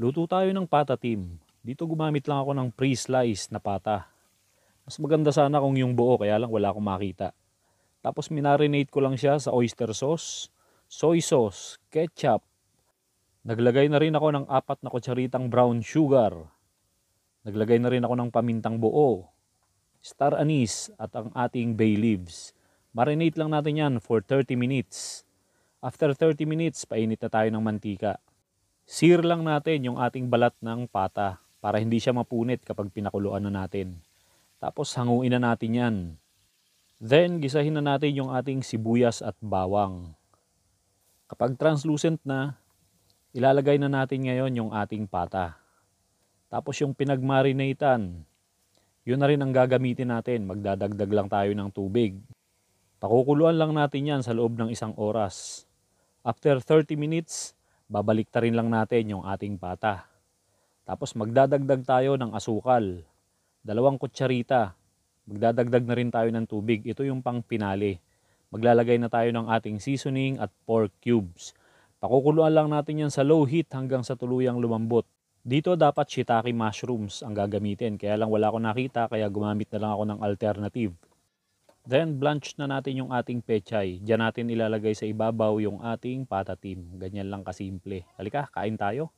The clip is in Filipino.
Luto tayo ng pata team. Dito gumamit lang ako ng pre-slice na pata. Mas maganda sana kung yung buo kaya lang wala akong makita. Tapos minarinate ko lang siya sa oyster sauce, soy sauce, ketchup. Naglagay na rin ako ng 4 na kutsaritang brown sugar. Naglagay na rin ako ng pamintang buo, star anise at ang ating bay leaves. Marinate lang natin yan for 30 minutes. After 30 minutes, painit na tayo ng mantika. Sear lang natin yung ating balat ng pata para hindi siya mapunit kapag pinakuluan na natin. Tapos hanguin na natin yan. Then gisahin na natin yung ating sibuyas at bawang. Kapag translucent na, ilalagay na natin ngayon yung ating pata. Tapos yung pinagmarinatan, yun na rin ang gagamitin natin. Magdadagdag lang tayo ng tubig. Pakukuluan lang natin yan sa loob ng 1 oras. After 30 minutes, babalik ta rin lang natin yung ating pata. Tapos magdadagdag tayo ng asukal. 2 kutsarita. Magdadagdag na rin tayo ng tubig. Ito yung pang pinali. Maglalagay na tayo ng ating seasoning at pork cubes. Pakukuluan lang natin yan sa low heat hanggang sa tuluyang lumambot. Dito dapat shiitake mushrooms ang gagamitin. Kaya lang wala akong nakita kaya gumamit na lang ako ng alternative. Then blanch na natin yung ating pechay. Diyan natin ilalagay sa ibabaw yung ating pata team. Ganyan lang kasimple. Halika, kain tayo.